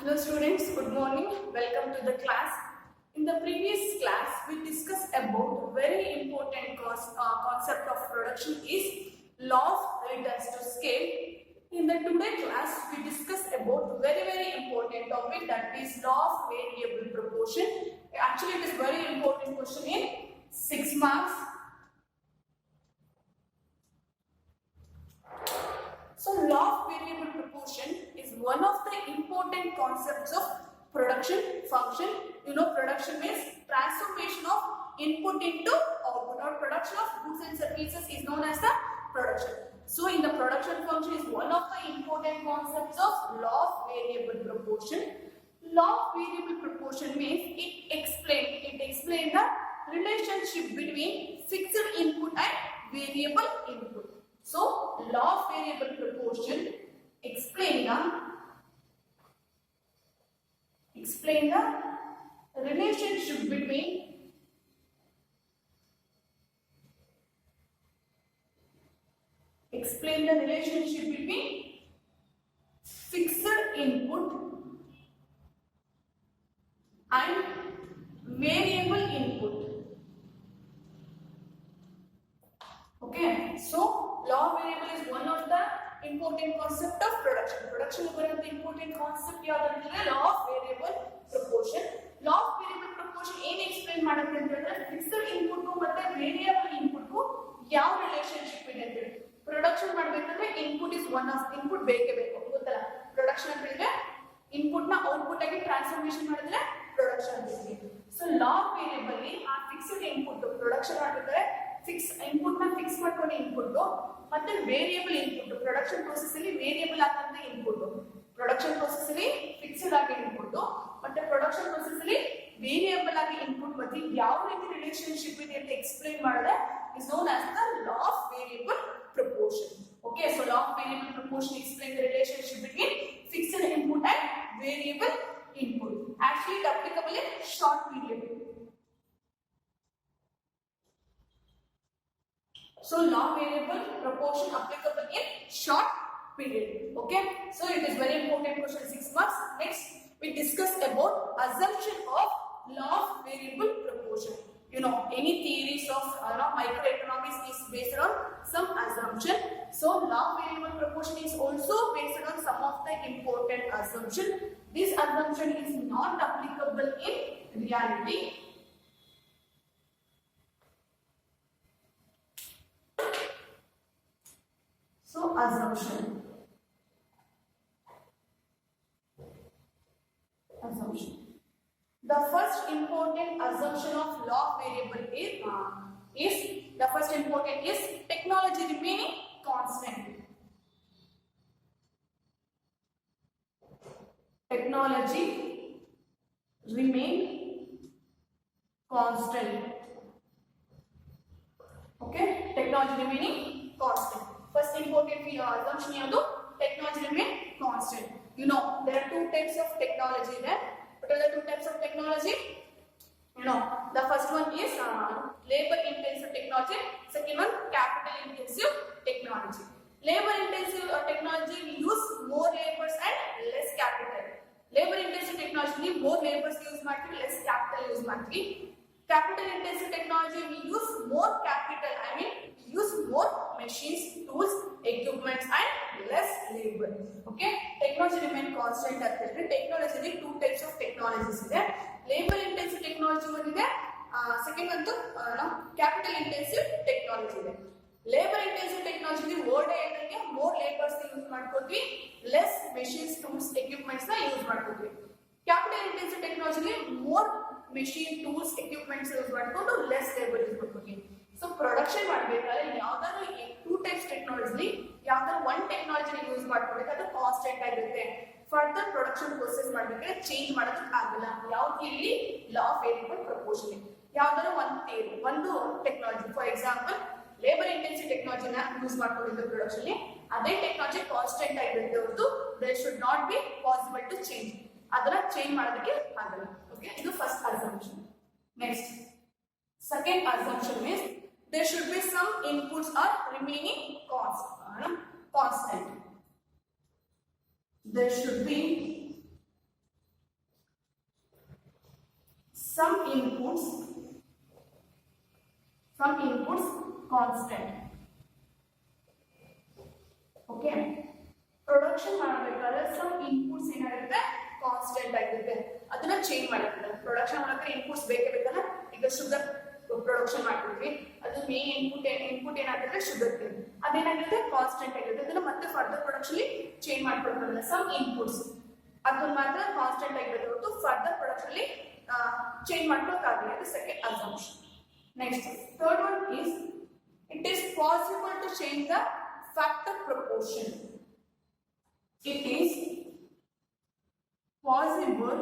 Hello students, good morning. Welcome to the class. In the previous class, we discussed about very important concept of production is law of returns to scale. In the today class, we discuss about very important topic, that is law of variable proportion. Actually, it is very important question in 6 marks. So law of variable proportion is one of the important concepts of production function. You know, production means transformation of input into output, or production of goods and services is known as the production. So in the production function is one of the important concepts of law of variable proportion. Law of variable proportion means it explains the relationship between fixed input and variable input. So, law of variable proportion explain the relationship between fixed input and variable input. Okay, so law of variable is one of the important concept of production. Production is one of the important concept law of variable proportion. Law of variable proportion ಏನು explain ಮಾಡುತ್ತೆ ಅಂತ ಹೇಳಿದ್ರೆ fixed input ಮತ್ತೆ variable input ಯಾವ relationship ಇದೆ ಅಂತ ಹೇಳಿ. Production ಮಾಡಬೇಕಂದ್ರೆ input is one of input ಬೇಕೇ ಬೇಕು, ಗೊತ್ತಲ್ಲ. ಪ್ರೊಡಕ್ಷನ್ ಅಂತ ಹೇಳಿದ್ರೆ ಇನ್ಪುಟ್ ನ ಔಟ್ಪುಟ್ ಆಗಿ ಟ್ರಾನ್ಸ್ಫಾರ್ಮೇಶನ್ ಮಾಡಿದ್ರೆ ಪ್ರೊಡಕ್ಷನ್ ಅಂತ ಹೇಳ್ತೀವಿ. ಸೊ ಲಾ ಆಫ್ ವೇರಿಯಬಲ್ ಆ ಫಿಕ್ಸ್ಡ್ ಇನ್ಪುಟ್ ಪ್ರೊಡಕ್ಷನ್ ಮಾಡಬೇಕಾದ್ರೆ ಫಿಕ್ಸ್ ಇನ್ಪುಟ್ ನ ಫಿಕ್ಸ್ ಮಾಡ್ಕೊಂಡು ಇನ್ಪುಟ್ ಮತ್ತೆ ವೇರಿಯಬಲ್ ಇನ್ಪುಟ್ ಪ್ರೊಡಕ್ಷನ್ ಪ್ರೋಸೆಸ್ ಅಲ್ಲಿ ವೇರಿಯಬಲ್ ಆದಂತ ಇನ್ಪುಟ್, ಪ್ರೊಡಕ್ಷನ್ ಪ್ರೋಸೆಸ್ ಅಲ್ಲಿ ಫಿಕ್ಸ್ಡ್ ಆಗಿ ಇನ್ಪುಟ್ ಮತ್ತೆ ಪ್ರೊಡಕ್ಷನ್ ಪ್ರೋಸೆಸ್ ಅಲ್ಲಿ ವೇರಿಯಬಲ್ ಆಗಿ ಇನ್ಪುಟ್ ಮತ್ತೆ ಯಾವ ರೀತಿ ರಿಲೇಶನ್ಶಿಪ್ ಇದೆ ಅಂತ ಎಕ್ಸ್ಪ್ಲೈನ್ ಮಾಡಿದ್ರೆ is known as the law of variable proportion. Okay, so law of variable proportion explains the relationship between fixed input and variable input. Actually, it applicable in short period. So law variable proportion applicable in short period. Okay, so it is very important question, 6 marks. Next, we discuss about assumption of law of variable proportion. You know, any theories of microeconomics is based on some assumption. So law of variable proportion is also based on some of the important assumption. This assumption is not applicable in reality. So assumption. The first important assumption of law of variable is technology remaining constant. Technology remain constant. Okay, technology remaining constant. First important assumption is technology remain constant. You know, there are two types of technology there. What are the two types of technology? You know, the first one is labor intensive technology. Second one, capital intensive technology. Labor intensive technology we use more labors and less capital. Labor intensive technology more labors use ಮಾಡ್ತೀವಿ, less capital use ಮಾಡ್ತೀವಿ. Capital intensive technology we use more capital, we use more machines, tools, equipments and less labor. Okay, technology remain constant ಅಂತ ಹೇಳಿದ್ರೆ technology ಅಲ್ಲಿ two types of technologies ಇದೆ. Labor intensive technology one ಇದೆ, second one capital intensive technology ಇದೆ. Labor intensive technology word ಏನಂದ್ರೆ more labors use ಮಾಡ್ಕೊತೀವಿ, less machines, tools, equipments ನ use ಮಾಡ್ಕೊತೀವಿ. Capital intensive technology more machine, tools, equipments use ಮಾಡ್ಕೊಂಡು less labor use ಮಾಡ್ಕೊತೀವಿ. So production ಮಾಡಬೇಕಾದ್ರೆ ಯಾವ್ದಾದ್ರು ಟೂ ಟೈಪ್ಸ್ ಟೆಕ್ನಾಲಜಿ ಯಾವ್ದಾದ್ರು ಒನ್ ಟೆಕ್ನಾಲಜಿನ ಯೂಸ್ ಮಾಡ್ಕೊಬೇಕು, ಅದು ಕಾನ್ಸ್ಟೆಂಟ್ ಆಗಿರುತ್ತೆ. ಫರ್ದರ್ ಪ್ರೊಡಕ್ಷನ್ ಪ್ರೊಸೆಸ್ ಮಾಡಬೇಕಾದ್ರೆ ಚೇಂಜ್ ಮಾಡೋದಕ್ಕೆ ಆಗಲ್ಲ. ಯಾವ್ದು ಇಲ್ಲಿ ಲಾ ಆಫ್ ವೇರಿಯಬಲ್ ಪ್ರಪೋರ್ಷನ್. ಯಾವ್ದಾದ್ರು ಒಂದು technology, for example labour intensive ಟೆಕ್ನಾಲಜಿನ ಯೂಸ್ ಮಾಡ್ಕೊಂಡಿದ್ದ ಪ್ರೊಡಕ್ಷನ್ ಅದೇ ಟೆಕ್ನಾಲಜಿ ಕಾನ್ಸ್ಟೆಂಟ್ ಆಗಿರುತ್ತೆ ಹೊರತು there should not be possible to change. ಅದನ್ನ ಚೇಂಜ್ ಮಾಡೋದಕ್ಕೆ ಆಗಲ್ಲ. ಓಕೆ, ಇದು first assumption. Next second assumption is there should be some inputs are remaining constant. There should be some inputs constant. Okay, production ಮಾಡಬೇಕಾದ್ರೆ some inputs ಏನಾಗುತ್ತೆ constant ಆಗಿರುತ್ತೆ, ಅದನ್ನ change ಮಾಡುತ್ತೆ. Production ಮಾಡಕ್ಕೆ ಇನ್ಪುಟ್ಸ್ ಬೇಕೇ ಬೇಕಲ್ಲ. ಈಗ ಶುಗರ್ ಪ್ರೊಡಕ್ಷನ್ ಮಾಡ್ತಿದ್ವಿ, ಅದು ಮೇನ್ ಇನ್ಪುಟ್ ಏನಾಗುತ್ತೆ ಶುಗರ್ ಕೇನ್, ಅದೇನಾಗುತ್ತೆ ಕಾನ್ಸ್ಟೆಂಟ್ ಆಗಿರುತ್ತೆ. ಅದನ್ನ ಮತ್ತೆ ಫರ್ದರ್ ಪ್ರೊಡಕ್ಷನ್ ಚೇಂಜ್ ಮಾಡ್ಕೊಳ್ತಾರೆ. ಸಮ್ ಇನ್ಪುಟ್ಸ್ ಅದನ್ನ ಮಾತ್ರ ಕಾನ್ಸ್ಟೆಂಟ್ ಆಗಿರುತ್ತೆ ಹೊರತು ಫರ್ದರ್ ಪ್ರೊಡಕ್ಷನ್ ಚೇಂಜ್ ಮಾಡ್ಕೊಳ್ಳೋಕ್ಕಾಗಲ್ಲ. ಇದು second assumption. Next third one is it is possible to change the factor proportion. It is possible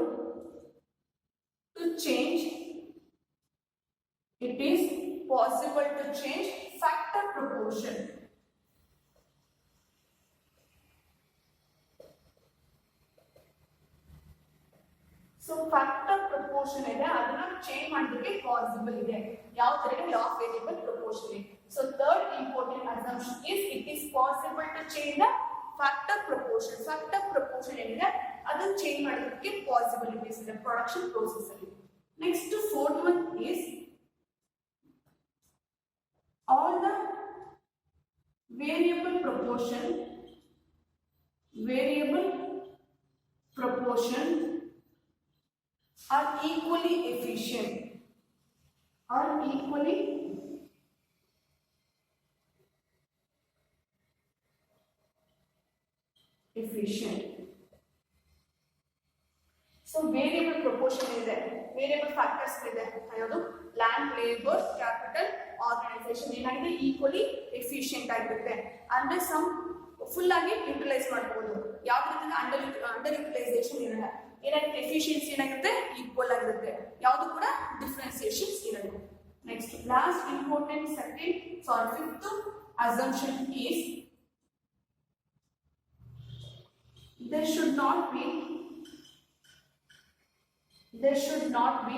to change. It is possible to change factor proportion. So factor proportion ಇದೆ, ಅದನ್ನ change ಮಾಡೋದಕ್ಕೆ possible ಇದೆ. ಯಾವ ತರ ಲಾ of variable proportion. So third important assumption is it is possible to change the factor proportion. Factor proportion ಏನಿದೆ ಅದನ್ನ change ಮಾಡೋದಕ್ಕೆ possibilities ಇದೆ ಪ್ರೊಡಕ್ಷನ್ ಪ್ರೋಸೆಸ್ ಅಲ್ಲಿ. Next fourth one is all the variable proportion are equally efficient. So variable proportion ಇದೆ, variable factors ಇದೆ, ಯಾವುದು land, labour, capital, organisation ಏನಾಗಿದೆ equally efficient ಆಗಿರುತ್ತೆ. ಅಂದ್ರೆ ಸಮ್ ಫುಲ್ ಆಗಿ ಯುಟಿಲೈಸ್ ಮಾಡಬಹುದು, ಯಾವ ರೀತಿ ಅಂಡರ್ ಯುಟಿಲೈಸೇಷನ್ ಇರಲ್ಲ. ಏನಾಗುತ್ತೆ ಎಫಿಷಿಯನ್ಸಿ ಏನಾಗುತ್ತೆ ಈಕ್ವಲ್ ಆಗಿರುತ್ತೆ, ಯಾವುದು ಕೂಡ ಡಿಫ್ರೆನ್ಸಿಯೇಷನ್ಸ್ ಇರಲ್ಲ. Next last important fifth assumption is there should not be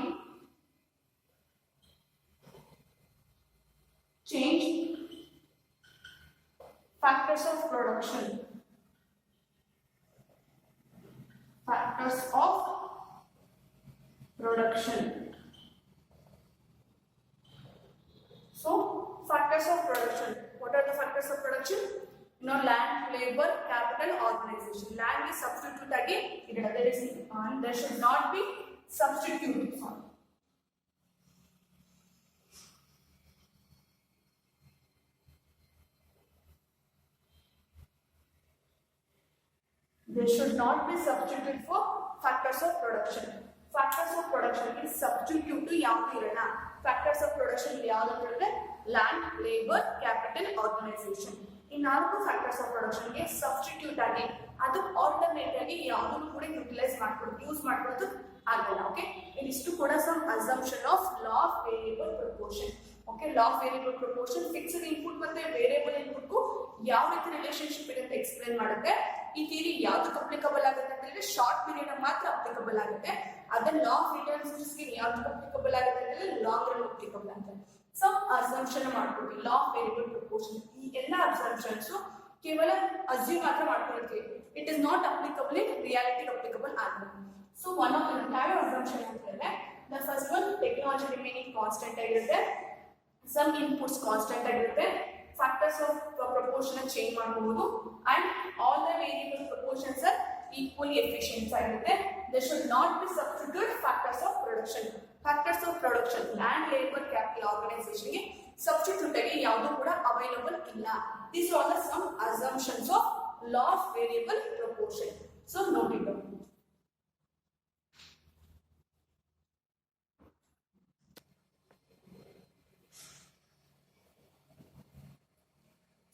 change factors of production. So factors of production, what are the factors of production? Land, labor, capital, organization. Land is substitute again. There should not be substitute. There should not be substitute for factors of production. Factors of production is substitute to yavirana. Factors of production land, labor, capital, organization. In ನಾಲ್ಕು factors of production ಗೆ substitute ಆಗಿ ಅದು alternate ಆಗಿ ಯಾವುದನ್ನು ಕೂಡ utilise use ಮಾಡ್ಕೊಳ್ಳೋದು ಆಗಲ್ಲ. Okay, ಇದಿಷ್ಟು ಕೂಡ some assumption of law of variable proportion. Okay, law of variable proportion fixed input ಮತ್ತೆ ವೇರಿಯಬಲ್ ಇನ್ಪುಟ್ಗೂ ಯಾವ ರೀತಿ ರಿಲೇಶನ್ಶಿಪ್ ಇದೆ ಅಂತ ಎಕ್ಸ್ಪ್ಲೇನ್ ಮಾಡುತ್ತೆ. ಈ ಥಿಯರಿ ಯಾವ್ದು ಅಪ್ಲಿಕಬಲ್ ಆಗುತ್ತೆ ಅಂತ ಹೇಳಿದ್ರೆ ಶಾರ್ಟ್ ಪೀರಿಯಡ್ ಮಾತ್ರ ಅಪ್ಲಿಕಬಲ್ ಆಗುತ್ತೆ. ಅದನ್ನ ಲಾ ಆಫ್ ರಿಟರ್ನ್ಸ್ ಗೆ ಯಾವ್ದು ಅಪ್ಲಿಕಬಲ್ ಆಗುತ್ತೆ ಅಂತ ಹೇಳಿದ್ರೆ ಲಾಂಗ್ ರನ್ ಅಪ್ಲಿಕಬಲ್ ಅಂತ. ಸಮ್ ಅಸಂಪ್ಷನ್ ಮಾಡ್ಕೊಳ್ತೀವಿ ಲಾ ಆಫ್ ವೇರಿಯಬಲ್ ಪ್ರಪೋರ್ಷನ್. ಈ ಎಲ್ಲ ಅಸಂಪ್ಷನ್ಸ್ ಕೇವಲ ಅಸ್ಯೂಮ್ ಮಾತ್ರ ಮಾಡ್ಕೊಳ್ತೀವಿ. It is not applicable in reality applicable ಆಗುತ್ತೆ. ಸೊ ಒನ್ ಆಫ್ ಯಾವ ಅಸಂಪ್ಷನ್ ಅಂತ ಹೇಳಿದ್ರೆ the first one technology remaining constant ಆಗಿರುತ್ತೆ, ಸಮ್ ಇನ್ಪುಟ್ಸ್ ಕಾನ್ಸ್ಟೆಂಟ್ ಆಗಿರುತ್ತೆ, ಫ್ಯಾಕ್ಟರ್ಸ್ ಆಫ್ ಪ್ರಪೋರ್ಷನ್ ಚೇಂಜ್ ಮಾಡಬಹುದು and all the variable proportions are equally efficient ಆಗಿರುತ್ತೆ. there should not be substitute factors of production. Factors of production land, labor, capital, organization ಗೆ substitute ಆಗಿ ಯಾವುದು ಕೂಡ available ಇಲ್ಲ. These are the some assumptions of law of variable proportion. So note it down.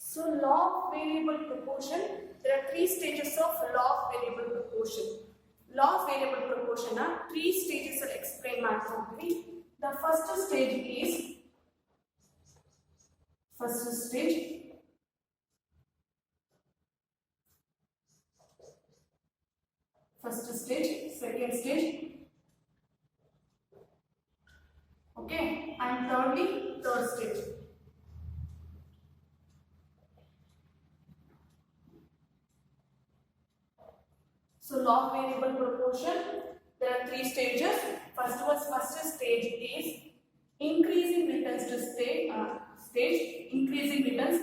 So law of variable proportion, there are three stages of law of variable proportion. Law of variable proportion na three stages are explain ಮಾಡ್ತೀವಿ. The first stage is second stage, okay, and thirdly third stage. So law of variable proportion, there are three stages. First stage is increasing returns to stage, increasing returns,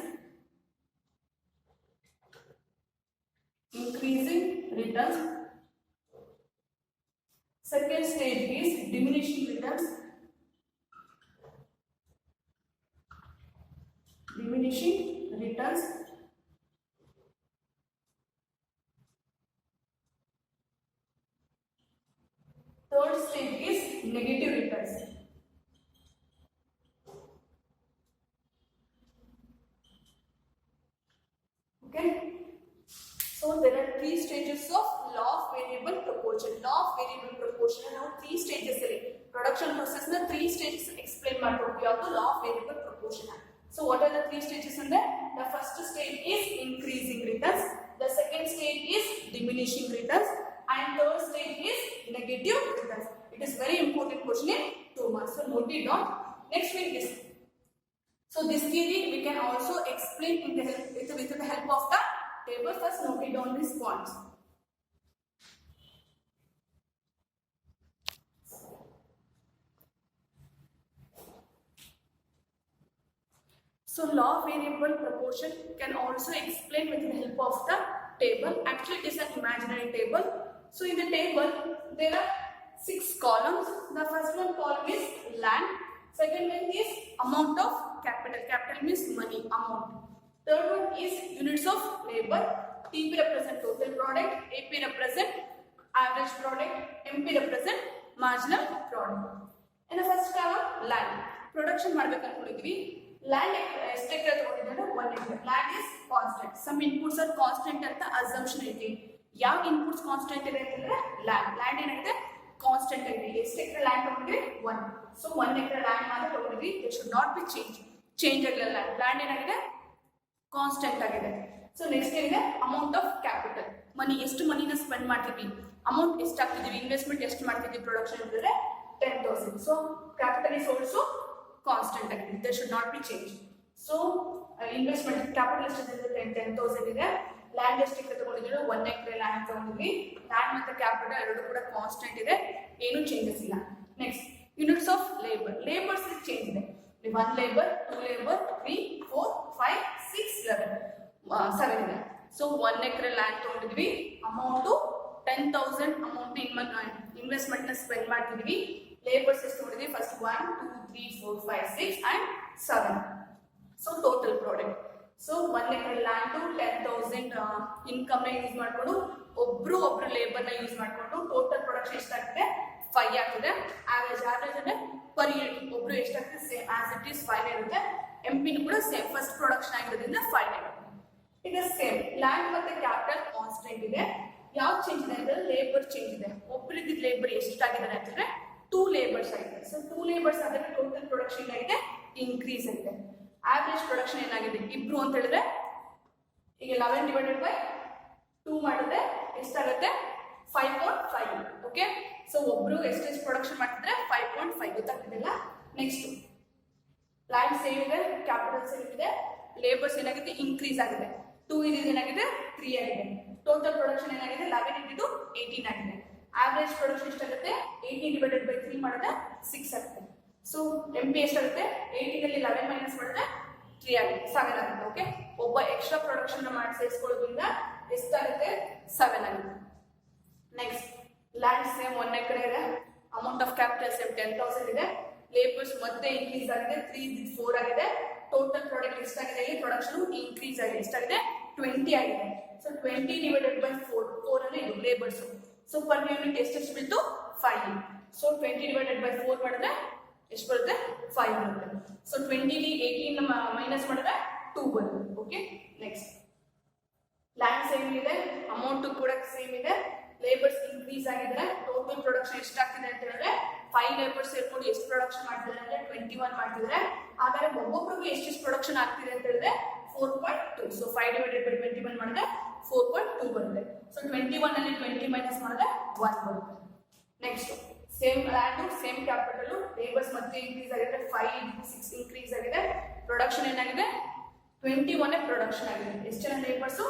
increasing returns. Second stage is diminishing returns, diminishing returns. Third stage is negative returns. Okay. So there are three stages of law of variable proportion. Law of variable proportion now three stages ಅಲ್ಲಿ production process na three stages explain ಮಾಡ್ಕೊಡ್ತೀವಿ ಯಾವುದು law of variable proportion. So what are the three stages ಅಂದ್ರೆ the first stage is increasing returns, the second stage is diminishing returns, and third stage is negative returns. It is very important question in 2 marks, so note it down. Next one is, so this theory we can also explain in the with the help of the table. First note it down these points. So law of variable proportion can also explain with the help of the table. Actually it is an imaginary table. So in the table there are 6 columns. The first one column is land, second one is amount of capital, capital means money, amount. Third one is units of labor, TP represent total product, AP represent average product, MP represent marginal product. In the first column land, production ಮಾಡಬೇಕು ಅನ್ಕೊಂಡಿದ್ವಿ. Land ಎಷ್ಟು ಎಕರೆ ತಗೊಂಡಿದ್ದಾರೆ 1 acre. Land is constant, some inputs are constant ಅಂತ assumption ಐತಿ. ಯಾವ inputs constant ಇದೆ ಅಂತಂದ್ರೆ land ಏನಾಗಿದೆ constant ಆಗಿದೆ. ಎಷ್ಟು ಎಕರೆ ಲ್ಯಾಂಡ್ ತಗೊಂಡ್ರೆ 1, ಸೊ 1 ಎಕರೆ ಲ್ಯಾಂಡ್ ಮಾತ್ರ ತಗೊಂಡ್ವಿ. It should not be change ಆಗಲ್ಲ. ಲ್ಯಾಂಡ್ ಏನಾಗಿದೆ ಕಾನ್ಸ್ಟೆಂಟ್ ಆಗಿದೆ. ಸೊ ನೆಕ್ಸ್ಟ್ ಏನಿದೆ ಅಮೌಂಟ್ ಆಫ್ ಕ್ಯಾಪಿಟಲ್, ಮನಿ, ಎಷ್ಟು ಮನಿನ ಸ್ಪೆಂಡ್ ಮಾಡ್ತೀವಿ, ಅಮೌಂಟ್ ಎಷ್ಟು ಹಾಕ್ತಿದೀವಿ, ಇನ್ವೆಸ್ಟ್ಮೆಂಟ್ ಎಷ್ಟು ಮಾಡ್ತಿದ್ವಿ ಪ್ರೊಡಕ್ಷನ್ ಅಂದ್ರೆ 10,000. So capital is also constant ಆಗಿದೆ, they should not be change. So investment capital ಎಷ್ಟಿದೆ 10,000 ಇದೆ. ಲ್ಯಾಂಡ್ ಎಷ್ಟು ಎಕರೆ ತಗೊಂಡಿದ್ದೀವಿ 1 ಎಕರೆ ಲ್ಯಾಂಡ್ ತಗೊಂಡಿದ್ವಿ. ಲ್ಯಾಂಡ್ ಮತ್ತು ಕ್ಯಾಪಿಟಲ್ ಎರಡು ಕೂಡ ಕಾನ್ಸ್ಟೆಂಟ್ ಇದೆ, ಏನು ಚೇಂಜಸ್ ಇಲ್ಲ. Next units of labour, labours change ಇದೆ. 1 ಲೇಬರ್, 2 ಲೇಬರ್, 3, 4, 5, 6, 7 ಇದೆ. ಸೊ 1 ಎಕರೆ ಲ್ಯಾಂಡ್ ತಗೊಂಡಿದ್ವಿ, ಅಮೌಂಟು 10,000 ಅಮೌಂಟ್ ಇನ್ವೆಸ್ಟ್ಮೆಂಟ್ ನ ಸ್ಪೆಂಡ್ ಮಾಡ್ತಿದ್ವಿ. ಲೇಬರ್ಸ್ ಎಷ್ಟು ತಗೊಂಡಿದ್ವಿ first 1, 2, 3, 4, 5, 6 and 7. So total product. So 1 ಎಕರೆ ಲ್ಯಾಂಡು 10,000 ಇನ್ಕಮ್ ನ ಯೂಸ್ ಮಾಡ್ಕೊಂಡು ಒಬ್ರು ಲೇಬರ್ ನ ಯೂಸ್ ಮಾಡ್ಕೊಂಡು ಟೋಟಲ್ ಪ್ರೊಡಕ್ಷನ್ ಎಷ್ಟಾಗ್ತದೆ 5 ಆಗ್ತದೆ. ಆವರೇಜ್ ಅಂದ್ರೆ ಪರ್ ಯೂನಿಟ್ ಒಬ್ರು ಎಷ್ಟಾಗ್ತದೆ ಸೇಮ್ ಆಸ್ ಇಟ್ ಈಸ್ 5 ಇರುತ್ತೆ. ಎಂಪಿನೂ ಕೂಡ ಸೇಮ್, ಫಸ್ಟ್ ಪ್ರೊಡಕ್ಷನ್ ಆಗಿರೋದ್ರಿಂದ 5 ಇರುತ್ತೆ. ಈಗ ಸೇಮ್ ಲ್ಯಾಂಡ್ ಮತ್ತೆ ಕ್ಯಾಪಿಟಲ್ ಕಾನ್ಸ್ಟೆಂಟ್ ಇದೆ. ಯಾವ್ದು ಚೇಂಜ್ ಇದೆ ಅಂದ್ರೆ ಲೇಬರ್ ಚೇಂಜ್ ಇದೆ. ಒಬ್ಬರಿದ್ದ ಲೇಬರ್ ಎಷ್ಟಾಗಿದ್ದಾರೆ ಅಂತಂದ್ರೆ 2 ಲೇಬರ್ಸ್ ಆಗಿದೆ. ಸೊ 2 ಲೇಬರ್ಸ್ ಆದ್ರೆ ಟೋಟಲ್ ಪ್ರೊಡಕ್ಷನ್ ಆಗಿದೆ ಇನ್ಕ್ರೀಸ್ ಆಗಿದೆ. ಆವರೇಜ್ ಪ್ರೊಡಕ್ಷನ್ ಏನಾಗಿದೆ ಇಬ್ರು ಅಂತ ಹೇಳಿದ್ರೆ ಈಗ 11 ಡಿವೈಡೆಡ್ ಬೈ 2 ಮಾಡಿದ್ರೆ ಎಷ್ಟಾಗುತ್ತೆ 5.5. ಓಕೆ, ಸೊ ಒಬ್ರು ಎಷ್ಟು ಪ್ರೊಡಕ್ಷನ್ ಮಾಡ್ತಿದ್ರೆ 5.5 ಗೊತ್ತಾಗ್ತಿದೆಲ್ಲ. ನೆಕ್ಸ್ಟ್ ಲ್ಯಾಂಡ್ ಸೇವ್ ಇದೆ, ಕ್ಯಾಪಿಟಲ್ ಸೇವ್ ಇದೆ, ಲೇಬರ್ಸ್ ಏನಾಗಿದೆ ಇನ್ಕ್ರೀಸ್ ಆಗಿದೆ. 2 ಇದು ಏನಾಗಿದೆ 3 ಆಗಿದೆ. ಟೋಟಲ್ ಪ್ರೊಡಕ್ಷನ್ ಏನಾಗಿದೆ 11 into 18 ಆಗಿದೆ. ಆವರೇಜ್ ಪ್ರೊಡಕ್ಷನ್ ಎಷ್ಟಾಗುತ್ತೆ 18 ಡಿವೈಡೆಡ್ ಬೈ 3 ಮಾಡಿದ್ರೆ 6 ಆಗುತ್ತೆ. ಸೊ ಎಂಪಿ ಎಷ್ಟಾಗುತ್ತೆ 18 ಅಲ್ಲಿ 11 ಮೈನಸ್ ಮಾಡಿದ್ರೆ 3 ಆಗುತ್ತೆ, 7 ಆಗುತ್ತೆ. ಓಕೆ, ಒಬ್ಬ ಎಕ್ಸ್ಟ್ರಾ ಪ್ರೊಡಕ್ಷನ್ ಮಾಡಿ ಸೇರಿಸ್ಕೊಳ್ಳೋದ್ರಿಂದ ಎಷ್ಟಾಗುತ್ತೆ 7 ಆಗುತ್ತೆ. ನೆಕ್ಸ್ಟ್ ಲ್ಯಾಂಡ್ ಸೇಮ್ 1 ಎಕರೆ ಇದೆ, ಅಮೌಂಟ್ ಆಫ್ ಕ್ಯಾಪಿಟಲ್ ಸೇಮ್ 10,000 ಇದೆ. ಲೇಬರ್ಸ್ ಮತ್ತೆ ಇನ್ಕ್ರೀಸ್ ಆಗಿದೆ, 3 ಇದು 4 ಆಗಿದೆ. ಟೋಟಲ್ ಪ್ರಾಡಕ್ಟ್ ಎಷ್ಟಾಗಿದೆ ಇಲ್ಲಿ ಪ್ರೊಡಕ್ಷನ್ ಇನ್ಕ್ರೀಸ್ ಆಗಿದೆ, ಎಷ್ಟಾಗಿದೆ 20 ಆಗಿದೆ. ಸೊ 20 ಡಿವೈಡೆಡ್ ಬೈ 4 ಅಂದ್ರೆ ಇದು ಲೇಬರ್ಸ್. ಸೊ ಪರ್ ಯೂನಿಟ್ ಎಷ್ಟು ಬೀಳ್ತು 5. ಸೊ 20 ಡಿವೈಡೆಡ್ ಬೈ 4 ಮಾಡಿದ್ರೆ ಎಷ್ಟು ಬರುತ್ತೆ 5 ಬರುತ್ತೆ. ಸೊ 20 18 ಮೈನಸ್ ಮಾಡಿದ್ರೆ 2 ಬರುತ್ತೆ. ಓಕೆ, ನೆಕ್ಸ್ಟ್ ಲ್ಯಾಂಡ್ ಸೇಮ್ ಇದೆ, ಅಮೌಂಟ್ ಕೂಡ ಸೇಮ್ ಇದೆ, ಲೇಬರ್ಸ್ ಇನ್ಕ್ರೀಸ್ ಆಗಿದ್ರೆ ಟೋಟಲ್ ಪ್ರೊಡಕ್ಷನ್ ಎಷ್ಟಾಗ್ತಿದೆ ಅಂತ ಹೇಳಿದ್ರೆ 5 ಲೇಬರ್ಸ್ ಸೇರ್ಕೊಂಡು ಎಷ್ಟು ಪ್ರೊಡಕ್ಷನ್ ಮಾಡ್ತಿದ್ದಾರೆ ಅಂದ್ರೆ 21 ಮಾಡ್ತಿದ್ದಾರೆ. ಹಾಗಾದ್ರೆ ಒಬ್ಬೊಬ್ರಿಗೆ ಎಷ್ಟು ಪ್ರೊಡಕ್ಷನ್ ಆಗ್ತಿದೆ ಅಂತ ಹೇಳಿದ್ರೆ 4.2. ಸೊ 5 ಡಿವೈಡೆಡ್ ಬೈ 21 ಮಾಡಿದ್ರೆ 4.2 ಬರುತ್ತೆ. ಸೊ 21 ಅಲ್ಲಿ 20 ಮೈನಸ್ ಮಾಡಿದ್ರೆ 1 ಬರುತ್ತೆ. Next same land same capital, labours ಮತ್ತೆ ಇನ್ಕ್ರೀಸ್ ಆಗಿದೆ, 5 6 ಇನ್ಕ್ರೀಸ್ ಆಗಿದೆ. ಪ್ರೊಡಕ್ಷನ್ ಏನಾಗಿದೆ 21 ಪ್ರೊಡಕ್ಷನ್ ಆಗಿದೆ. ಎಷ್ಟು ಜನ ಲೇಬರ್ಸು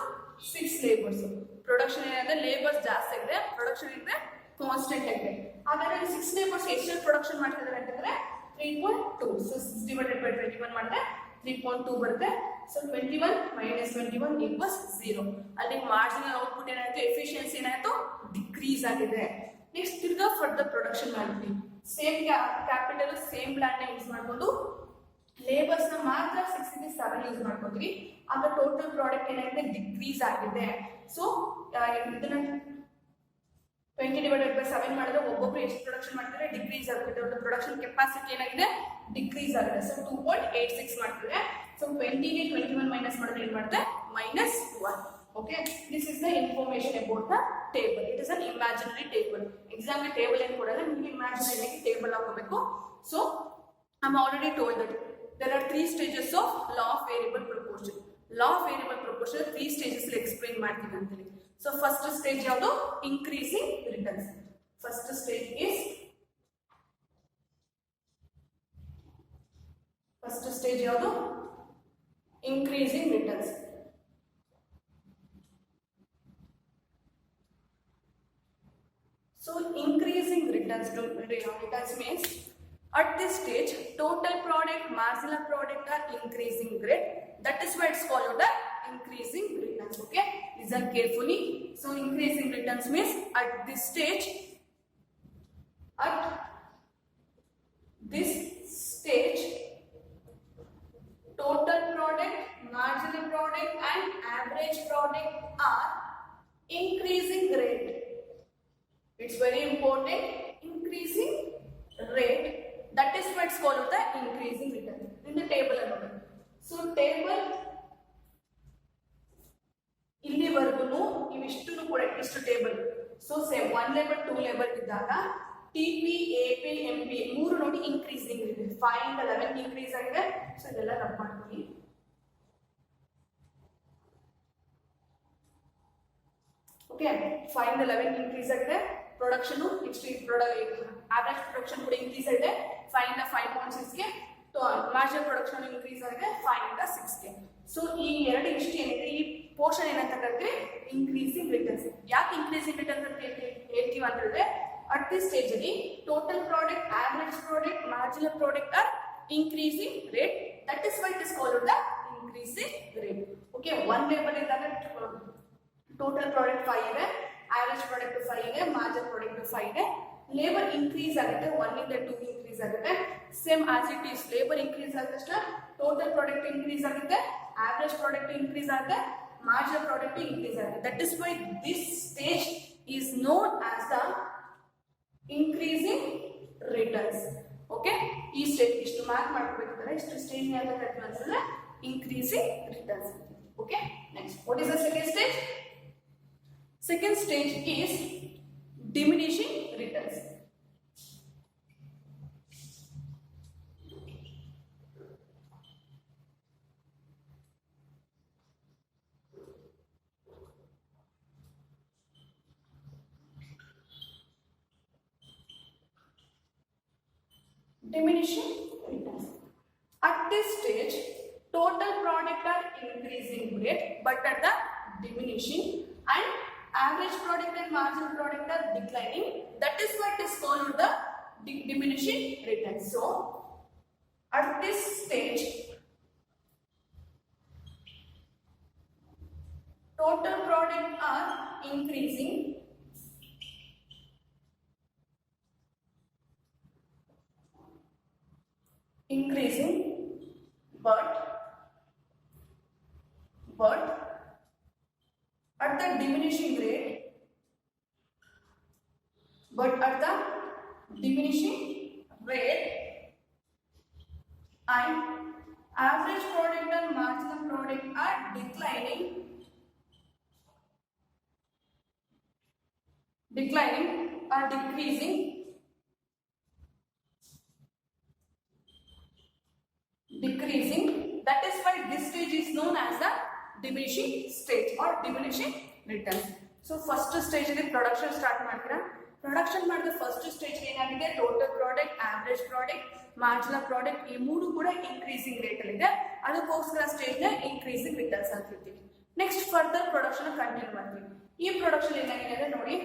6 ಲೇಬರ್ಸ್. ಪ್ರೊಡಕ್ಷನ್ ಏನಾಗಿದೆ ಲೇಬರ್ಸ್ ಜಾಸ್ತಿ ಆಗಿದೆ, ಪ್ರೊಡಕ್ಷನ್ ಏನಿದೆ ಕಾನ್ಸ್ಟೆಂಟ್ ಆಗಿದೆ. ಹಾಗಾದ್ರೆ 6 ಲೇಬರ್ಸ್ ಎಷ್ಟು ಪ್ರೊಡಕ್ಷನ್ ಮಾಡ್ತಿದ್ದಾರೆ ಅಂತಂದ್ರೆ 3.2. So 6 divided by 21 ಮಾಡಿದ್ರೆ 3.2 ಬರುತ್ತೆ. So 21 minus 21 equals 0. ಅಲ್ಲಿ ಮಾರ್ಜಿನಲ್ ಔಟ್ಪುಟ್ ಏನಾಯ್ತು, ಎಫಿಷಿಯನ್ಸಿ ಏನಾಯ್ತು, ಡಿಕ್ರೀಸ್ ಆಗಿದೆ. ನೆಕ್ಸ್ಟ್ ತಿರ್ಗಾ ಫರ್ದರ್ ಪ್ರೊಡಕ್ಷನ್ ಮಾಡ್ತೀವಿ. ಸೇಮ್ ಕ್ಯಾಪಿಟಲ್ ಸೇಮ್ ಪ್ಲಾನ್ ನ ಯೂಸ್ ಮಾಡ್ಕೊಂಡು ಲೇಬರ್ಸ್ ನ ಮಾತ್ರ 6 ಗೆ 7 ಯೂಸ್ ಮಾಡ್ಕೊಂಡ್ವಿ. ಆಗ ಟೋಟಲ್ ಪ್ರಾಡಕ್ಟ್ ಏನಾಗಿದೆ, ಡಿಕ್ರೀಸ್ ಆಗಿದೆ. ಸೊ ಇದನ್ನ 20 divided by 7 ಮಾಡಿದ್ರೆ ಒಬ್ಬೊಬ್ರು ಎಷ್ಟು ಪ್ರೊಡಕ್ಷನ್ ಮಾಡ್ತಾರೆ, ಡಿಕ್ರೀಸ್ ಆಗುತ್ತೆ. ಅವ್ರ ಪ್ರೊಡಕ್ಷನ್ ಕೆಪಾಸಿಟಿ ಏನಾಗಿದೆ, ಡಿಕ್ರೀಸ್ ಆಗಿದೆ. ಸೊ 2.86 ಮಾಡ್ತಾರೆ. ಸೊ 20 ಗೆ 21 ಮೈನಸ್ ಮಾಡಿದ್ರೆ ಏನ್ ಮಾಡುತ್ತೆ, -1. Okay, this is the information about the table. It is an imaginary table. Exam ಗೆ ಟೇಬಲ್ ಏನು ಕೊಡಲ್ಲ, ನಿಮಗೆ imaginary ಟೇಬಲ್ ಹಾಕಬೇಕು. So I'm already told that there are 3 stages of law of variable proportion. Law of variable proportion 3 stages ಅಲ್ಲಿ explain ಮಾಡ್ತೀನಿ ಅಂತ ಹೇಳಿ. So first stage ಯಾವುದು, increasing returns. First stage ಯಾವುದು, increasing returns. So increasing returns means at this stage total product, marginal product are increasing rate. That is why it's called the increasing returns. Okay, listen carefully. So increasing returns means at this stage total product, marginal product and average product are increasing rate. It's very important, increasing rate. That is why it's called the increasing return. In the table alone. So table ಇಲ್ಲಿವರೆಗೂ ಇವಿಷ್ಟು ಕೂಡ ಇಷ್ಟು table. So same 1 labour 2 labour ಇದ್ದಾಗ TP, AP, MP ಮೂರು ನೋಡಿ increasing ಇದೆ. 5 ಇಂದ 11 increase ಆಗಿದೆ. ಸೊ ಇದೆಲ್ಲ ರಬ್ ಮಾಡ್ಕೊಳ್ಳಿ. ಓಕೆ, 5 ಇಂದ 11 ಇನ್ಕ್ರೀಸ್ ಆಗಿದೆ. ಪ್ರೊಡಕ್ಷನ್ ನೆಕ್ಸ್ಟ್ ಆವರೇಜ್ ಪ್ರೊಡಕ್ಷನ್ ಕೂಡ ಇನ್ಕ್ರೀಸ್ ಆಗಿದೆ. 5 ಇಂದ 5.6 ಗೆ. ಮಾರ್ಜಿನಲ್ ಪ್ರೊಡಕ್ಷನ್ ಇನ್ಕ್ರೀಸ್ ಆಗಿದೆ 5 ಇಂದ 6 ಗೆ. ಸೊ ಈ ಎರಡು ಇಷ್ಟು ಏನಿದೆ, ಈ ಪೋರ್ಷನ್ ಏನಂತ ಕರಿತೀವಿ, ಇನ್ಕ್ರೀಸಿಂಗ್ ರಿಟರ್ನ್ಸ್. ಯಾಕೆ ಇನ್ಕ್ರೀಸಿಂಗ್ ರಿಟರ್ನ್ಸ್ ಅಂತ ಹೇಳ್ತೀವಿ ಅಂತ ಹೇಳಿದ್ರೆ, ಅಟ್ ದಿಸ್ ಸ್ಟೇಜ್ ಅಲ್ಲಿ total product, average product, marginal product are increasing rate. That is why it is called the increasing rate. Okay, 1 label ಇದ್ದಾಗ ಟೋಟಲ್ ಪ್ರಾಡಕ್ಟ್ 5 ಇದೆ, ಆವರೇಜ್ ಪ್ರಾಡಕ್ಟ್ 5 ಇದೆ, marginal product 5 ಇದೆ. Labour increase ಆಗುತ್ತೆ, 1 ಇಂದ 2 increase ಆಗುತ್ತೆ. Same as it is labour increase ಆದಷ್ಟು total product increase ಆಗುತ್ತೆ, average product increase ಆಗುತ್ತೆ, ಮಾರ್ಜಿನಲ್ ಪ್ರಾಡಕ್ಟ್ ಇನ್ಕ್ರೀಸ್ ಆಗುತ್ತೆ. That is why this stage is known as the increasing returns. Okay, ಈ stage ಇಷ್ಟು mark ಮಾಡ್ಕೋಬೇಕಾದ್ರೆ ಇಷ್ಟು ಸ್ಟೇಜ್ ಅಂತ ಕರಿತೀವಿ ಅಂತಂದ್ರೆ increasing returns. Okay, next what is the second stage? Second stage is diminishing returns. Diminishing returns. At this stage, total product are increasing rate, but at the diminishing, and average product and marginal product are declining. That is what is called the diminishing returns. So at this stage total product are increasing, but at the diminishing rate, and average product and marginal product are declining or decreasing. That is why this stage is known as the diminishing stage or diminishing returns. So first stage ಅಲ್ಲಿ production start ಮಾಡ್ತೀರಾ. Production ಮಾಡಿದ first stage ಏನಾಗಿದೆ, total product, average product, marginal product ಈ ಮೂರು ಕೂಡ increasing rate ಅಲ್ಲಿ ಇದೆ. ಅದಕ್ಕೋಸ್ಕರ ಸ್ಟೇಜ್ ನ ಇನ್ಕ್ರೀಸಿಂಗ್ ರಿಟರ್ನ್ಸ್ ಅಂತ ಹೇಳ್ತೀವಿ. ನೆಕ್ಸ್ಟ್ ಫರ್ದರ್ ಪ್ರೊಡಕ್ಷನ್ ಕಂಟಿನ್ಯೂ ಮಾಡ್ತೀವಿ. ಈ ಪ್ರೊಡಕ್ಷನ್ ಏನಾಗಿದೆ ಅಂದ್ರೆ ನೋಡಿ,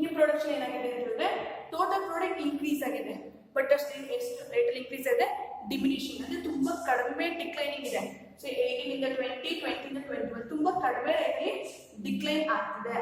ಈ ಪ್ರೊಡಕ್ಷನ್ ಏನಾಗಿದೆ ಅಂತಂದ್ರೆ ಟೋಟಲ್ ಪ್ರಾಡಕ್ಟ್ ಇನ್ಕ್ರೀಸ್ ಆಗಿದೆ, ಬಟ್ ಅಷ್ಟು ಎಷ್ಟು ರೇಟಲ್ಲಿ ಇನ್ಕ್ರೀಸ್ ಆಗಿದೆ, ಡಿಮಿನಿಷಿಂಗ್ ಅಂದರೆ ತುಂಬ ಕಡಿಮೆ ಡಿಕ್ಲೈನಿಂಗ್ ಇದೆ. ಸೊ 18 ಇಂದ 20, 20 ಇಂದ 21 ತುಂಬ ಕಡಿಮೆ ರೇಟಲ್ಲಿ ಡಿಕ್ಲೈನ್ ಆಗ್ತಿದೆ.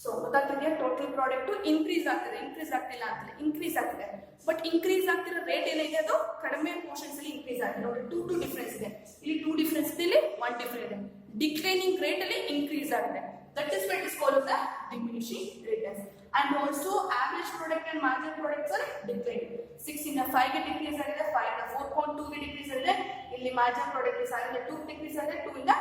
ಸೊ ಗೊತ್ತಾಗ್ತಿದೆಯಾ, ಟೋಟಲ್ ಪ್ರಾಡಕ್ಟ್ ಇನ್ಕ್ರೀಸ್ ಆಗ್ತಿದೆ, ಇನ್ಕ್ರೀಸ್ ಆಗ್ತಿಲ್ಲ ಅಂತಲೇ ಇನ್ಕ್ರೀಸ್ ಆಗ್ತಿದೆ. ಬಟ್ ಇನ್ಕ್ರೀಸ್ ಆಗ್ತಿರೋ ರೇಟ್ ಏನಿದೆ ಅದು ಕಡಿಮೆ ಪೋರ್ಷನ್ಸ್ ಅಲ್ಲಿ ಇನ್ಕ್ರೀಸ್ ಆಗಿದೆ. ನೋಡಿ 2 ಡಿಫರೆನ್ಸ್ ಇದೆ, ಇಲ್ಲಿ 2 ಡಿಫರೆನ್ಸ್ ಇದೆ, ಇಲ್ಲಿ 1 ಡಿಫರೆನ್ಸ್ ಇದೆ. ಡಿಕ್ಲೈನಿಂಗ್ ರೇಟ್ ಅಲ್ಲಿ ಇನ್ಕ್ರೀಸ್ ಆಗಿದೆ, that is what is called the diminishing returns. And also average product and margin products are decline. 6 ಇಂದ 5 ಗೆ ಡಿಕ್ರೀಸ್ ಆಗಿದೆ, 5 ಇಂದ 4.2 ಗೆ ಡಿಕ್ರೀಸ್ ಆಗಿದೆ. ಇಲ್ಲಿ ಮಾರ್ಜಿನ್ ಪ್ರಾಡಕ್ಟ್ 7 ಇಂದ 2 ಡಿಕ್ರೀಸ್ ಆಗಿದೆ, 2 ಇಂದ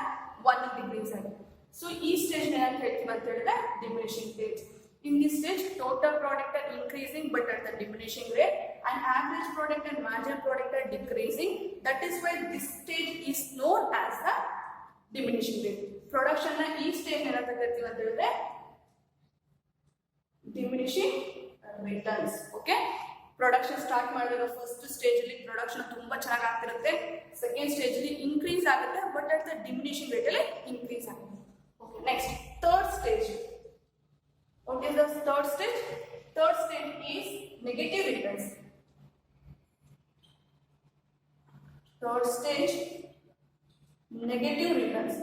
1 ಡಿಕ್ರೀಸ್ ಆಗಿದೆ. ಸೊ ಈ ಸ್ಟೇಜ್ ಏನಂತ ಹೇಳ್ತೀವಿ ಅಂತ ಹೇಳಿದ್ರೆ diminishing stage. In this stage, total product are increasing but at the diminishing rate, and average product and marginal product are decreasing. That is why this stage is known as the diminishing rate. Production na ee stage enanta karತೀವಿ ಅಂತ ಹೇಳಿದ್ರೆ diminishing returns. Okay, production start ಮಾಡಿರೋ first stage ಅಲ್ಲಿ production ತುಂಬಾ ಚೆನ್ನಾಗಿ ಆಗ್ತಿರುತ್ತೆ, second stage ಅಲ್ಲಿ increase ಆಗುತ್ತೆ but at the diminishing rate ಅಲ್ಲಿ ಇನ್ಕ್ರೀಸ್ ಆಗುತ್ತೆ. Okay, next third stage. What is the third stage? Third stage is negative returns. Third stage, negative returns.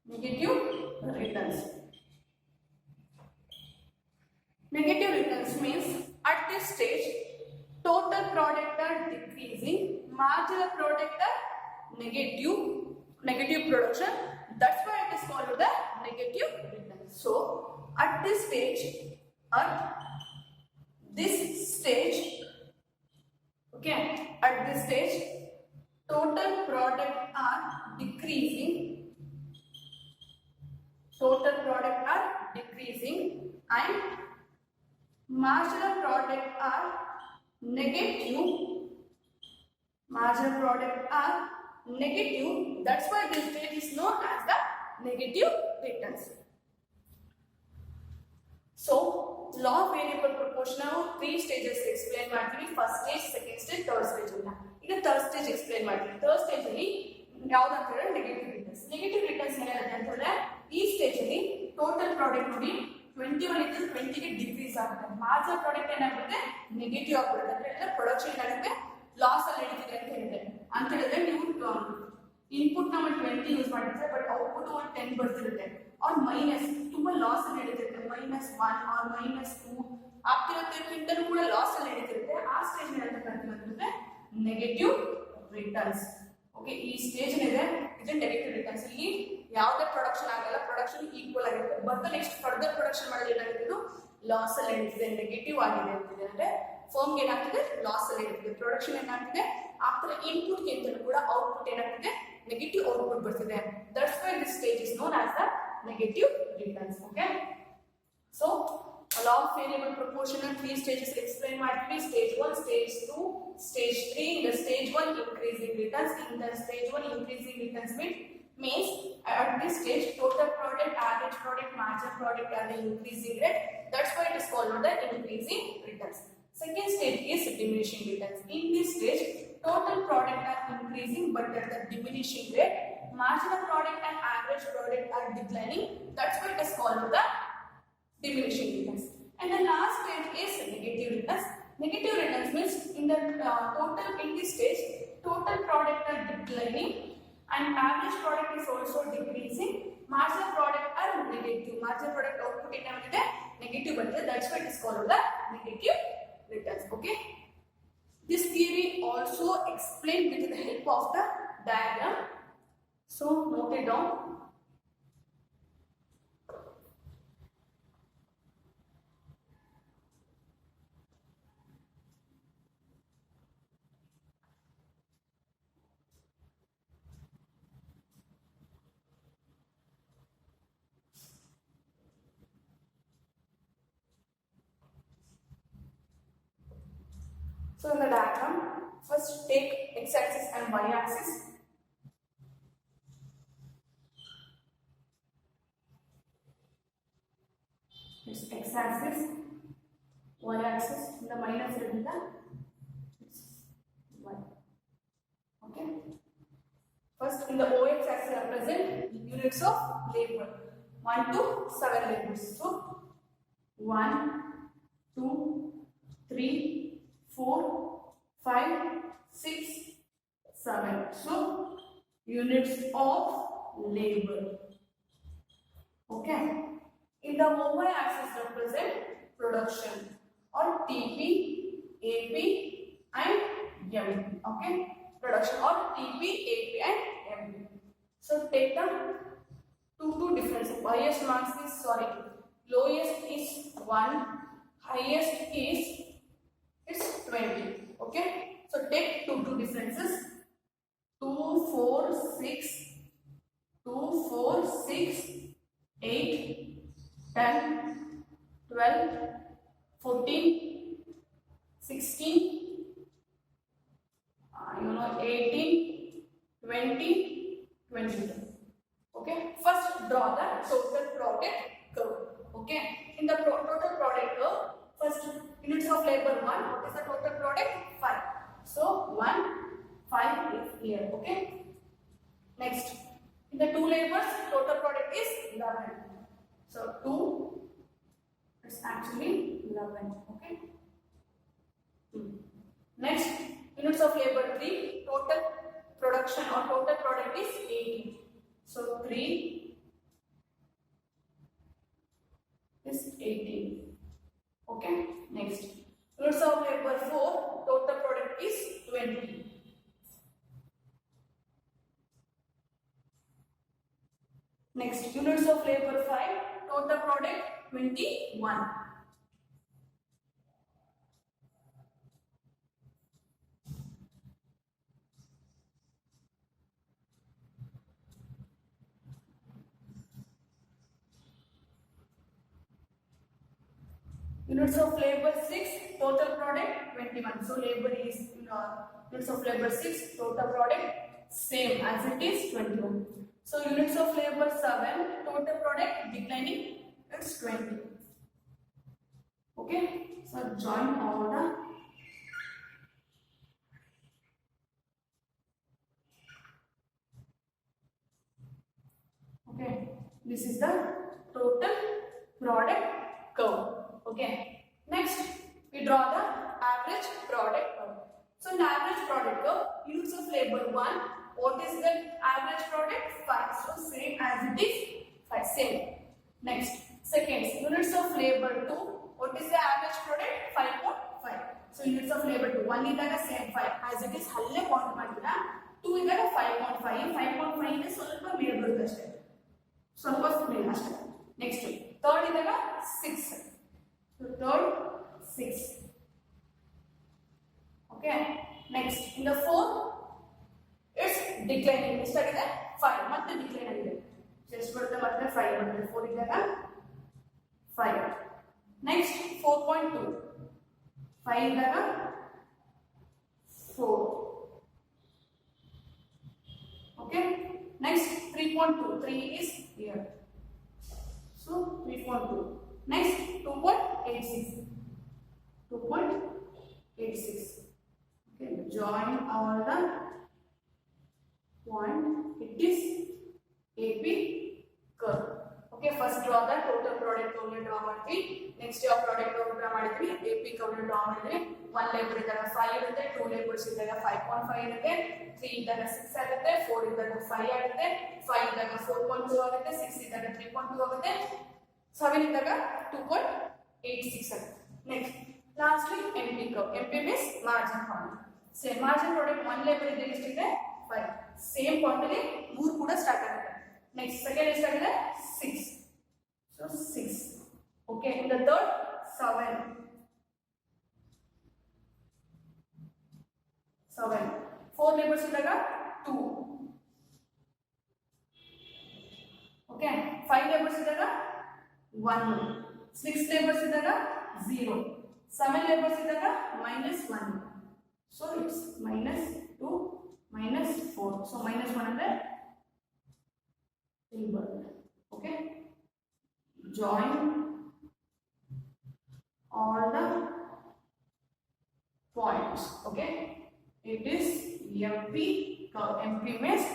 Negative returns. Negative returns means at this stage, total product are decreasing, marginal product are negative production. That's why it is called the negative return. So at this stage, okay, at this stage, total product are decreasing. Total product are decreasing and marginal product are negative. Marginal product are negative. That's why this stage is known as the negative returns. So law of variable proportion ನಾವು 3 stages explain ಮಾಡ್ತೀವಿ. First stage, second stage, third stage ಅಂತ. ಈಗ third stage explain ಮಾಡ್ತೀವಿ. Third stage ಅಲ್ಲಿ ಯಾವ್ದು ಅಂತ ಹೇಳಿದ್ರೆ negative returns. Negative returns ಏನಾಗುತ್ತೆ ಅಂತ ಹೇಳಿದ್ರೆ ಈ ಸ್ಟೇಜ್ ಅಲ್ಲಿ ಟೋಟಲ್ ಪ್ರಾಡಕ್ಟ್ ನೋಡಿ 21 ಇದ್ದು 20 ಗೆ ಡಿಕ್ರೀಸ್ ಆಗುತ್ತೆ. ಮಾರ್ಜಿನಲ್ ಪ್ರಾಡಕ್ಟ್ ಏನಾಗುತ್ತೆ ನೆಗೆಟಿವ್ ಆಗ್ಬಿಡುತ್ತೆ. ಅಂತ ಹೇಳಿದ್ರೆ ಪ್ರೊಡಕ್ಷನ್ ಏನಾಗುತ್ತೆ ಲಾಸ್ ಅಲ್ಲಿ ನಡೀತಿದೆ ಅಂತ ಹೇಳಿದ್ರೆ ನೀವು ಇನ್ಪುಟ್ ನ 20 ಯೂಸ್ ಮಾಡಿದ್ರೆ ಬಟ್ ಔಟ್ಪುಟ್ 10 ಬರ್ತಿರುತ್ತೆ, और ಮೈನಸ್ ತುಂಬಾ ಲಾಸ್ ಅಲ್ಲಿ ನಡೀತಿರುತ್ತೆ, -1 और -2 ಆಗ್ತಿರೋದ್ಕಿಂತಲೂ ಕೂಡ ಲಾಸ್ ಅಲ್ಲಿ ನಡೀತಿರುತ್ತೆ. ಆ ಸ್ಟೇಜ್ ಏನಂತ ಕರಿತೀವಿ ಅಂತಂದ್ರೆ ನೆಗೆಟಿವ್ ರಿಟರ್ನ್ಸ್. ಓಕೆ, ಈ ಸ್ಟೇಜ್ ಏನಿದೆ ಇದು ನೆಗೆಟಿವ್ ರಿಟರ್ನ್ಸ್. ಇಲ್ಲಿ ಯಾವುದೇ ಪ್ರೊಡಕ್ಷನ್ ಆಗಲ್ಲ, ಪ್ರೊಡಕ್ಷನ್ ಈಕ್ವಲ್ ಆಗಿರುತ್ತೆ. ಬಟ್ ನೆಕ್ಸ್ಟ್ ಫರ್ದರ್ ಪ್ರೊಡಕ್ಷನ್ ಮಾಡಿದ್ರೆ ಏನಾಗುತ್ತೆ, ಇದು ಲಾಸ್ ಅಲ್ಲಿ ನಡೀತಿದೆ, ನೆಗೆಟಿವ್ ಆಗಿದೆ ಅಂತಿದೆ. ಅಂದ್ರೆ ಫರ್ಮ್ ಏನಾಗ್ತಿದೆ ಲಾಸ್ ಅಲ್ಲಿ ನಡೀತಿದೆ. ಪ್ರೊಡಕ್ಷನ್ ಏನಾಗ್ತಿದೆ ಆಫ್ಟರ್ ಇನ್ಪುಟ್ ಗಿಂತಲೂ ಕೂಡ ಔಟ್ಪುಟ್ ಏನಾಗ್ತಿದೆ ನೆಗೆಟಿವ್ ಔಟ್ಪುಟ್ ಬರ್ತಿದೆ. That's why this stage is known as the negative returns. Okay, so law of variable proportion and 3 stages explain ಮಾಡ್ತೀವಿ. stage 1, stage 2, stage 3. in the stage 1 increasing returns, in the stage 1 increasing returns means at this stage total product, average product, marginal product are the increasing rate. That's why it is called the increasing returns. Second stage is diminishing returns. In this stage total product are increasing but at the diminishing rate, marginal product and average product are declining. That's why it is called the diminishing returns. And the last stage is negative returns. Negative returns means in the total in this stage total product are declining and average product is also decreasing, marginal product are negative. Marginal product output ಏನಾಗಿದೆ negative ಬಂದಿದೆ. That's why it is called the negative returns. Okay, this theory also explained with the help of the diagram. So note it down. So in the diagram, first take x-axis and y-axis. It's x-axis, y-axis, the minus is the y. Okay. First, in the OX-axis represent units of labor, 1 to 7 labors. So 1 2 3 4 5 6 7. So units of labor. Okay. In the mobile axis represent production or TP, AP and MP. Okay. Production or TP, AP and MP. So take the two differences. Highest marks is lowest is 1, highest is it's 20. Okay. So take two differences. 2 4 6 2 4 6 8 10 12 14 16 18 20 22. Okay, first draw the total product curve. Okay, in the total product curve, first units of labor 1. What is the total product? 5. So 1 5 is here. Okay, next in the 2 labors, total product is 11. So 2 is actually 11. Okay. Next, units of labor 3, total production or total product is 18. So 3 is 18. Okay. Next, units of labor 4, total product is 20. Next, units of labor 5, total product 21. Units of labor 6, total product 21. So labor is units of labor 6, total product same as it is 21. So units of labor 7, total product declining, it's 20. Okay, so join all the this is the total product curve. Okay, next we draw the average product curve. So in average product curve, units of labor 1, what is the average product? 5. So same as it is 5, same. Next, seconds, units of labor 2, what is the average product? 5.5. So units of labor 2, 1 is the same 5 as it is halle point madina, 2 is the 5.5. 5.5 is ಸ್ವಲ್ಪ ಮೇಲ್ ಬರುತ್ತೆ ಸ್ವಲ್ಪ ಮೇಲ್ ಅಷ್ಟೇ. Next, third is the 6. So third 6. Okay. Next, in the fourth, it's declining. Instead of 5, ಮತ್ತೆ decline ಆಗಿದೆ. Just ಬರುತ್ತೆ ಮತ್ತೆ 5 ಬರುತ್ತೆ. 4 ಇದ್ದಾಗ 5. Next 4.2. 5 ಇದ್ದಾಗ 4. Okay. Next 3.2. 3 is here. So 3.2. Next 2.86. 2.86. Okay, join all the point. It is AP curve. Okay, first draw the total product curve draw ಮಾಡ್ತೀವಿ. Next your product curve draw ಮಾಡ್ತೀವಿ. AP curve draw ಮಾಡಿದ್ವಿ. 1 labor ಇದ್ದಾಗ 5 ಇರುತ್ತೆ, 2 labors ಇದ್ದಾಗ 5.5 ಇರುತ್ತೆ, 3 ಇದ್ದಾಗ 6 ಆಗುತ್ತೆ, 4 ಇದ್ದಾಗ 5 ಆಗುತ್ತೆ, 5 ಇದ್ದಾಗ 4.2 ಆಗುತ್ತೆ, 6 ಇದ್ದಾಗ 3.2 ಆಗುತ್ತೆ, 7 ಇದ್ದಾಗ 2.86 ಆಗುತ್ತೆ. Next, lastly MP curve. MP means margin point. Same margin product 1 labor ಇದೆ ಎಷ್ಟಿದೆ 5. Same point ಅಲ್ಲಿ 3 ಕೂಡ ಸ್ಟಾರ್ಟ್ ಆಗುತ್ತೆ. Next, second ಎಷ್ಟಾಗಿದೆ 6. So 6. Okay, in the third 7. 7. 4 labors ಇದ್ದಾಗ 2. Okay, 5 labors ಇದ್ದಾಗ 1. 6 labors ಇದ್ದಾಗ 0. 7 labors ಇದ್ದಾಗ -1. So it's -2, -4. So -1 ಅಂದ್ರೆ labor. Okay, join all the points. Okay, it is MP curve. MP means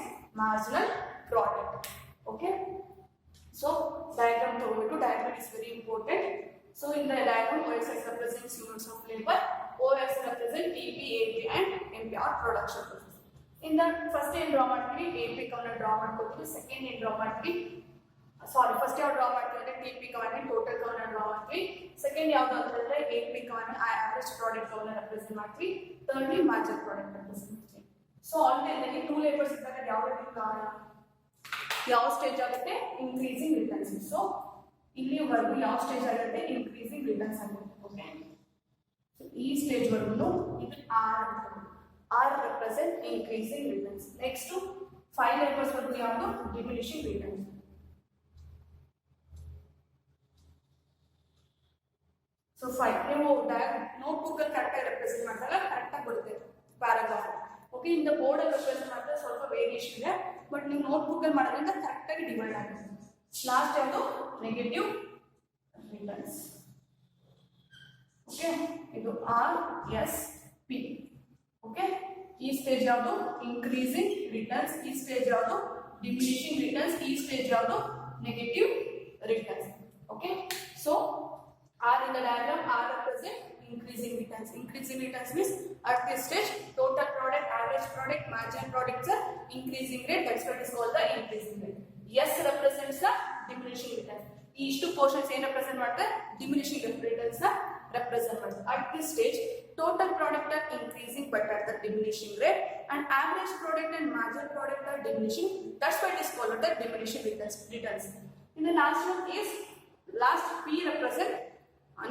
marginal product. Okay, so diagram is very important. So in the diagram, OXX represents units of labor, OX represents TP, AP and MP or production process. In the first ಏನ್ draw ಮಾಡ್ತೀವಿ AP ಕವನ್ನ draw ಮಾಡ್ಕೊತೀವಿ, second ಏನ್ draw ಮಾಡ್ತೀವಿ first ಯಾವ draw ಮಾಡ್ತೀವಿ ಅಂದ್ರೆ TP ಕವನ್ನ total ಕವನ್ನ draw ಮಾಡ್ತೀವಿ, second ಯಾವ್ದು ಅಂತಂದ್ರೆ AP ಕವನ್ನ ಆವರೇಜ್ ಪ್ರಾಡಕ್ಟ್ ಕವನ್ನ ರೆಪ್ರೆಸೆಂಟ್ ಮಾಡ್ತೀವಿ, ಥರ್ಡ್ಲಿ ಮಾರ್ಜಿನ್ ಪ್ರಾಡಕ್ಟ್ ರೆಪ್ರೆಸೆಂಟ್ ಮಾಡ್ತೀವಿ. ಸೊ ಆಲ್ಟರ್ನೇಟ್ಲಿ ಟೂ ಲೇಬರ್ಸ್ ಇದ್ದಾಗ ಯಾವ ಸ್ಟೇಜ್ ಆಗುತ್ತೆ ಇನ್ಕ್ರೀಸಿಂಗ್ ರಿಟರ್ನ್ಸ್. ಸೊ ಇಲ್ಲಿವರೆಗೂ ಯಾವ ಸ್ಟೇಜ್ ಆಗುತ್ತೆ ಇನ್ಕ್ರೀಸಿಂಗ್ ರಿಟರ್ನ್ಸ್ ಆಗುತ್ತೆ. ಓಕೆ, ಈ ಸ್ಟೇಜ್ ವರೆಗೂ ಇದು are represent increasing returns. Next 5 labours ವರೆಗೂ ಯಾವುದು ಡಿಮಿನಿಷಿಂಗ್ ರಿಟರ್ನ್ಸ್. ಸೊ 5 ನೀವು ನೋಟ್ಬುಕ್ ಅಲ್ಲಿ ಕರೆಕ್ಟ್ ಆಗಿ ರೆಪ್ರೆಸೆಂಟ್ ಮಾಡ್ತಾರೆ, ಕರೆಕ್ಟ್ ಆಗಿ ಬರುತ್ತೆ ಪ್ಯಾರಾಗ್ರಾಫ್. ಓಕೆ, ಇಂದ ಬೋರ್ಡ್ ಅಲ್ಲಿ ರೆಪ್ರೆಸೆಂಟ್ ಮಾಡಿದ್ರೆ ಸ್ವಲ್ಪ ವೇರಿಯೇಷನ್ ಇದೆ, ಬಟ್ ನೀವು ನೋಟ್ಬುಕ್ ಅಲ್ಲಿ ಮಾಡೋದ್ರಿಂದ ಕರೆಕ್ಟ್ ಆಗಿ ಡಿವೈಡ್ ಆಗುತ್ತೆ. ಲಾಸ್ಟ್ ಯಾವುದು ನೆಗೆಟಿವ್ ರಿಟರ್ನ್ಸ್. ಓಕೆ, ಇದು RSP. ಓಕೆ, ಈ ಸ್ಟೇಜ್ ಯಾವುದು ಇನ್ಕ್ರೀಸಿಂಗ್ ರಿಟರ್ನ್ಸ್, ಈ ಸ್ಟೇಜ್ ಯಾವುದು ಡಿಮಿನಿಷಿಂಗ್ ರಿಟರ್ನ್ಸ್, ಈ ಸ್ಟೇಜ್ ಯಾವುದು negative returns. Okay, so R in the diagram, R represent increasing returns. Increasing returns means at this stage total product, average product, margin products are increasing rate. That's what is called the increasing rate. S represents the diminishing returns. These two portions ಏನು represent ಮಾಡ್ತಾರೆ diminishing returns represent ಮಾಡ್ತಾರೆ. At this stage total product are increasing but at the diminishing rate, and average product and margin product are diminishing. That's why it is called the diminishing returns. In the last one is last P represent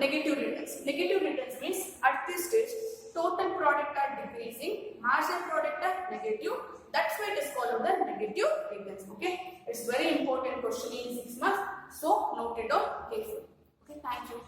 negative returns. Negative returns means at this stage total product are decreasing, margin product are negative. That's why it is called the negative returns. Okay, it's very important question in 6 months, so note it down carefully. Okay, thank you.